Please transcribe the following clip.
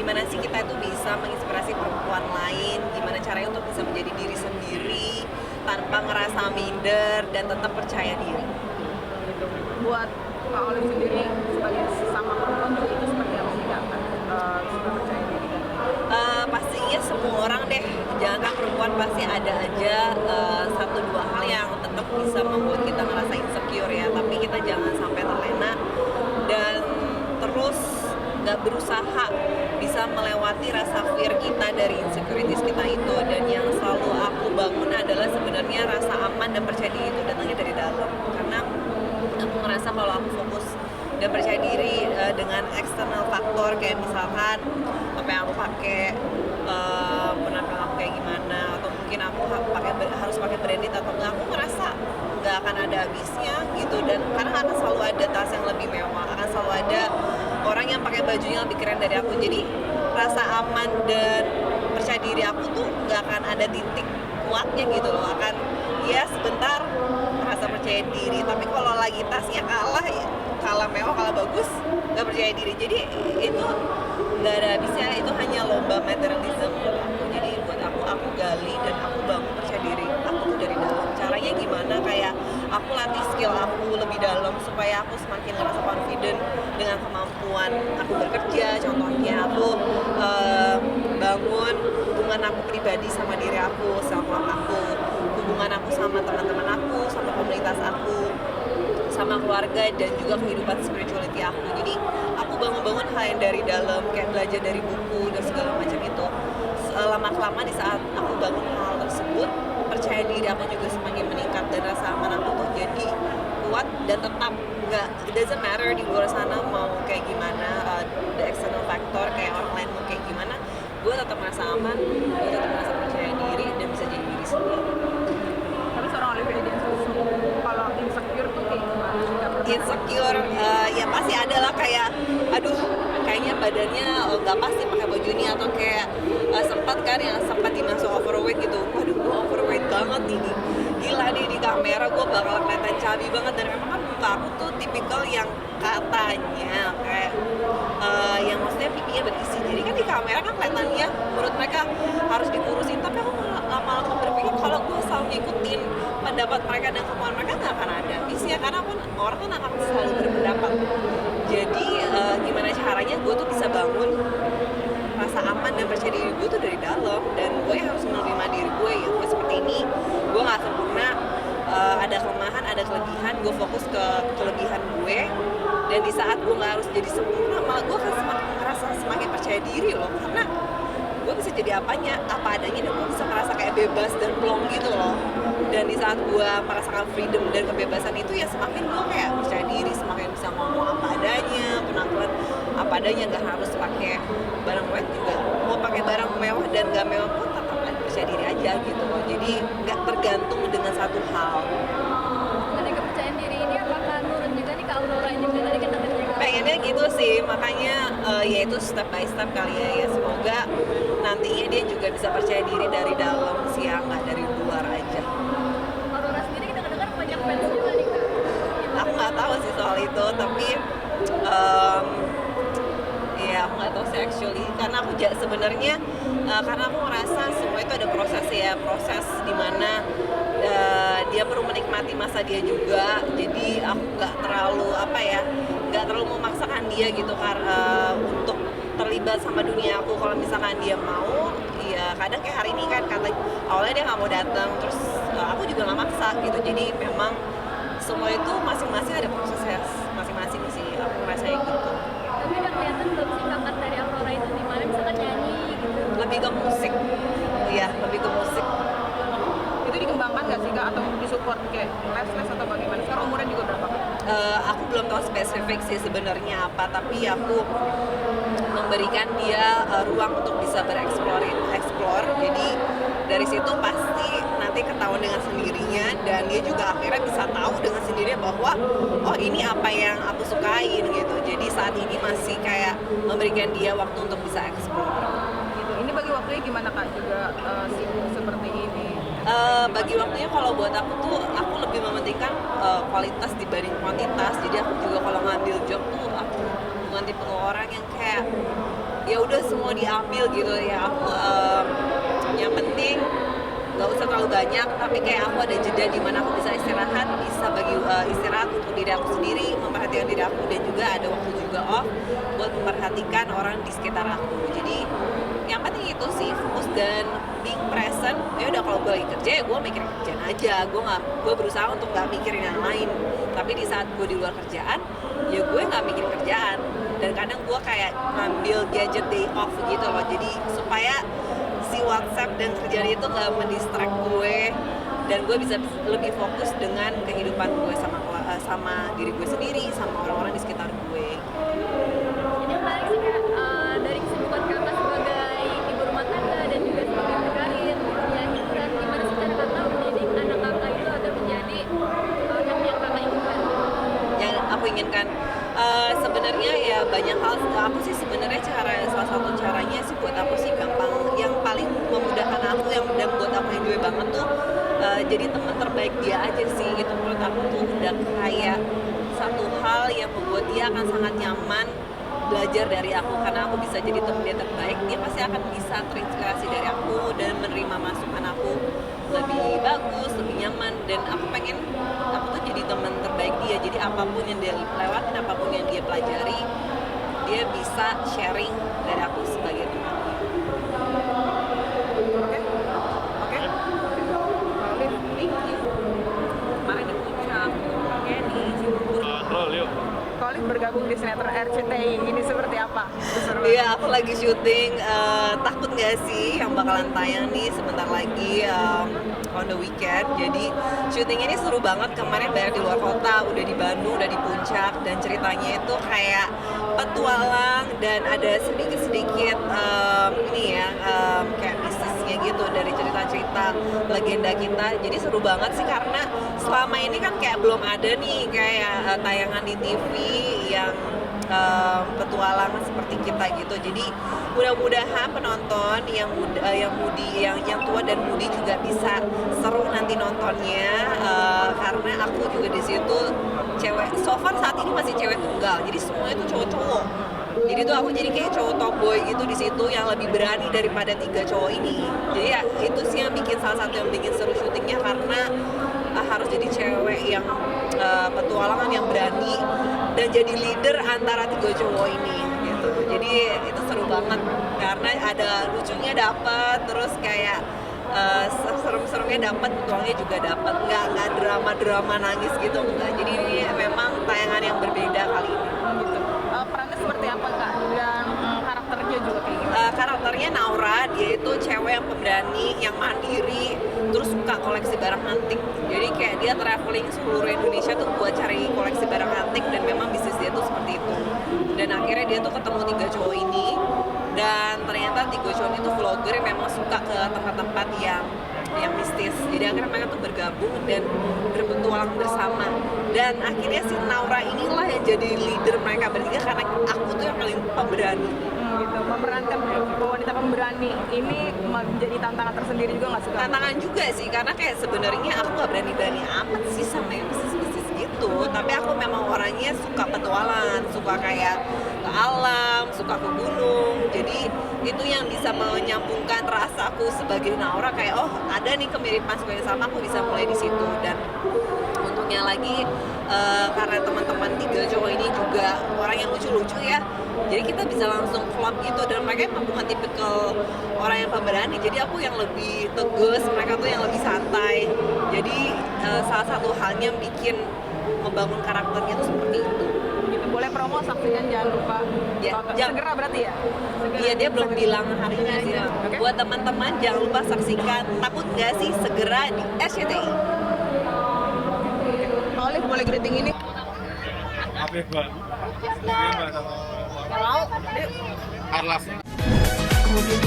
gimana sih kita itu bisa menginspirasi perempuan lain, gimana caranya untuk bisa menjadi diri sendiri tanpa ngerasa minder dan tetap percaya diri. Buat Kak Olive sendiri sebagai sesama perempuan juga itu seperti apa sih Kak? Sudah percaya diri kan? Pastinya semua orang deh, jangan perempuan pasti ada aja satu dua hal yang tetap bisa membuat kita ngerasa insecure ya, tapi kita jangan sampai terlena dan terus nggak berusaha bisa melewati rasa fear kita dari insecurities kita itu. Dan yang selalu aku bangun adalah sebenarnya rasa aman dan percaya diri itu datangnya dari dalam, karena aku ngerasa kalau aku fokus dan percaya diri dengan external faktor kayak misalkan apa yang aku pakai, penampilan aku kayak gimana, atau mungkin aku harus pakai branded atau enggak, aku ngerasa nggak akan ada habisnya gitu. Dan karena akan selalu ada tas yang lebih mewah, akan selalu ada orang yang pakai bajunya lebih keren dari aku. Jadi rasa aman dan percaya diri aku tuh nggak akan ada titik kuatnya gitu loh. Akan ya sebentar merasa percaya diri, tapi kalau lagi tasnya kalah ya, kalah mewah, kalah bagus, nggak percaya diri. Jadi itu nggak ada habisnya, itu hanya lomba materialism menurut aku. Jadi buat aku gali dan aku bangun percaya diri aku tuh dari dalam. Caranya gimana? Kayak aku latih skill aku lebih dalam supaya aku semakin ngerasa confident dengan kemampuan aku bekerja. Contohnya aku bangun hubungan aku pribadi sama diri aku, self love aku, hubungan aku sama teman-teman aku, sama komunitas aku, sama keluarga, dan juga kehidupan spirituality aku. Jadi aku bangun hal yang dari dalam, kayak belajar dari buku dan segala macam itu. Lama-kelamaan di saat aku bangun hal tersebut, percaya diri aku juga semakin meningkat dan rasa aman aku tuh jadi kuat dan tetap nggak, it doesn't matter di luar sana mau kayak gimana, the external factor kayak orang lain mau kayak gimana, gue tetap merasa aman, gue tetap merasa percaya diri dan bisa jadi diri sendiri. Tapi seorang Olivia Dian Susu kalau insecure tuh kayak gimana? Insecure ya pasti ada lah, kayak aduh kayaknya badannya nggak pas nih pakai baju ini, atau kayak sempat kan yang sempat dimasuk overweight gitu, waduh gue overweight banget nih, gila nih di kamera gue bakal kelihatan cabi banget. Dan memang kan muka aku tuh tipikal yang katanya kayak yang maksudnya pipinya berisi, jadi kan di kamera kan kelihatannya menurut mereka harus dikurusin, tapi aku lama-lama berpikir kalau gue selalu ngikutin pendapat mereka dan kemauan mereka nggak akan ada habisnya, karena pun orang kan akan selalu berpendapat. Jadi gimana caranya gue tuh bisa bangun rasa aman dan percaya diri gue tuh dari dalam, dan gue harus menerima diri gue ya gue seperti ini, gue nggak sempurna, ada kelemahan, ada kelebihan, gue fokus ke kelebihan gue. Dan di saat gue nggak harus jadi sempurna, malah gue akan semakin percaya diri loh, karena gue bisa jadi apa adanya, dan gue bisa merasa kayak bebas dan plong gitu loh. Dan di saat gue merasakan freedom dan kebebasan itu ya semakin gue kayak percaya diri, semakin bisa ngomong apa adanya, penampilan apa adanya, nggak harus pakai barang mewah juga, mau pakai barang mewah dan nggak mewah pun tetap percaya diri aja gitu loh. Jadi nggak tergantung dengan satu hal. Dari kepercayaan diri ini apakah nurun juga nih Kak Aurora juga tadi kita juga Pengennya gitu sih, makanya ya itu step by step kali ya, semoga nantinya dia juga bisa percaya diri dari dalam sih ya, nggak dari luar aja. Aurora sendiri kita dengar banyak fans juga nih Kak. Aku nggak tahu sih soal itu, tapi ya aku nggak tahu sih actually, karena aku sebenarnya karena aku ngerasa semua itu ada proses ya, proses dimana dia perlu menikmati masa dia juga. Jadi aku nggak terlalu memaksakan dia gitu karena untuk terlibat sama dunia aku. Kalau misalkan dia mau, ya kadang kayak hari ini kan kata awalnya dia nggak mau datang, terus aku juga nggak maksa gitu. Jadi memang semua itu masing-masing ada prosesnya masing-masing sih, aku ngerasain gitu. Tapi udah kelihatan belum sih bakat dari Aurora itu di mana, misalkan nyanyi gitu. Lebih ke musik, iya lebih ke musik. Itu dikembangkan nggak sih Kak, atau disupport kayak les atau bagaimana? Sekarang umurnya juga berapa Kak? Aku belum tahu spesifik sih sebenarnya apa, tapi aku memberikan dia ruang untuk bisa explore. Jadi dari situ pasti nanti ketahuan dengan sendirinya, dan dia juga akhirnya bisa tahu dengan sendirinya bahwa oh ini apa yang aku sukain gitu. Jadi saat ini masih kayak memberikan dia waktu untuk bisa explore. Gitu. Ini bagi waktunya gimana Kak juga sibuk seperti ini? Bagi waktunya kalau buat aku tuh aku lebih mementingkan kualitas dibanding kuantitas. Jadi aku juga kalau ngambil job tuh aku bukan tipe orang yang kayak ya udah semua diambil gitu ya. Aku yang penting nggak usah terlalu banyak, tapi kayak aku ada jeda di mana aku bisa istirahat, bisa bagi istirahat untuk diri aku sendiri, memperhatikan diri aku, dan juga ada waktu juga off buat memperhatikan orang di sekitar aku. Jadi yang penting itu sih, fokus dan being present. Ya udah, kalau gue lagi kerja ya gue mikirin kerjaan aja, gue berusaha untuk nggak mikirin yang lain. Tapi di saat gue di luar kerjaan ya gue nggak mikirin kerjaan, dan kadang gue kayak ngambil gadget day off gitu loh, jadi supaya si WhatsApp dan kerjaan itu nggak mendistract gue, dan gue bisa lebih fokus dengan kehidupan gue sama diri gue sendiri, sama orang-orang di sekitar gue. Jadi yang menarik sih Kak, dari kesibukan kakak sebagai ibu rumah tangga dan juga sebagai berkarir, ya hiburan, gimana sih cara kakak mendidik anak kakak itu agar menjadi anak yang kakak inginkan? Yang aku inginkan sebenarnya ya banyak hal. Aku sih sebenarnya salah satu caranya sih buat aku sih gampang, yang paling memudahkan aku, yang dan buat aku enjoy banget tuh jadi teman terbaik dia aja sih. Itu menurut aku tuh udah kayak satu hal yang membuat dia akan sangat nyaman belajar dari aku, karena aku bisa jadi teman dia terbaik. Dia pasti akan bisa terinspirasi dari aku dan menerima masukan aku lebih bagus, lebih nyaman, dan aku pengen aku tuh jadi teman terbaik dia. Jadi apapun yang dia lewatin, apapun yang dia pelajari, dia bisa sharing dari aku sebagai teman. Oke. Olive, thank you. Kemarin di puncak, Kenny, Cibubur. Roll yuk. Olive bergabung di sinetron RCTI ini seperti apa? Seru. Iya, aku lagi syuting. Takut nggak sih yang bakalan tayang nih sebentar lagi on the weekend. Jadi syutingnya ini seru banget. Kemarin banyak di luar kota, udah di Bandung, udah di puncak, dan ceritanya itu kayak petualang dan ada sedikit-sedikit kayak bisnisnya gitu dari cerita-cerita legenda kita. Jadi seru banget sih, karena selama ini kan kayak belum ada nih kayak tayangan di TV yang petualangan seperti kita gitu. Jadi mudah-mudahan penonton yang tua dan mudi juga bisa seru nanti nontonnya, karena aku juga di situ cewek. So far saat ini masih cewek tunggal, jadi semuanya itu cowok-cowok. Jadi tuh aku jadi kayak cowok tomboy gitu di situ, yang lebih berani daripada 3 cowok ini. Jadi ya itu sih yang bikin, salah satu yang bikin seru syutingnya, karena harus jadi cewek yang petualangan, yang berani, dan jadi leader antara 3 cowok ini gitu. Jadi itu seru banget, karena ada lucunya dapat, terus kayak serem-seremnya dapat, petualangnya juga dapat, nggak drama nangis gitu, enggak. Jadi ini memang tayangan yang berbeda kali ini gitu. Perannya seperti apa Kak? Dan karakternya juga kayak gimana? Karakternya Naura, dia itu cewek yang pemberani, yang mandiri, terus suka koleksi barang antik. Jadi kayak dia traveling seluruh Indonesia tuh buat cari koleksi barang antik, dan memang bisnis dia tuh seperti itu. Dan akhirnya dia tuh ketemu 3 cowok ini, dan ternyata 3 cowok itu vlogger yang memang suka ke tempat-tempat yang mistis. Jadi akhirnya mereka tuh bergabung dan berpetualang bersama. Dan akhirnya si Naura inilah yang jadi leader mereka bertiga, karena aku tuh yang paling pemberani. Gitu, memerankan wanita pemberani ini menjadi tantangan tersendiri juga nggak sih Kak? Tantangan juga sih, karena kayak sebenarnya aku gak berani-berani amat sih sama yang bisnis-bisnis gitu. Tapi aku memang orangnya suka petualangan, suka kayak ke alam, suka ke gunung. Jadi itu yang bisa menyambungkan rasaku sebagai Naura, kayak oh ada nih kemiripan sebenarnya sama, aku bisa mulai di situ. Dan untungnya lagi karena teman-teman 3 cowok ini juga orang yang lucu-lucu ya, jadi kita bisa langsung klop gitu, dan mereka emang bukan tipikal orang yang pemberani. Jadi aku yang lebih tegas, mereka tuh yang lebih santai. Jadi salah satu halnya bikin membangun karakternya tuh seperti itu. Gitu, boleh promo, saksikan jangan lupa. Ya, Segera berarti ya? Iya, dia belum bilang harinya sih. Oke. Buat teman-teman jangan lupa saksikan Takut Nggak Sih segera di SCTI. Olive, boleh greeting ini? Apa Bang? Gimana sama Mau? Arlas? Kemudian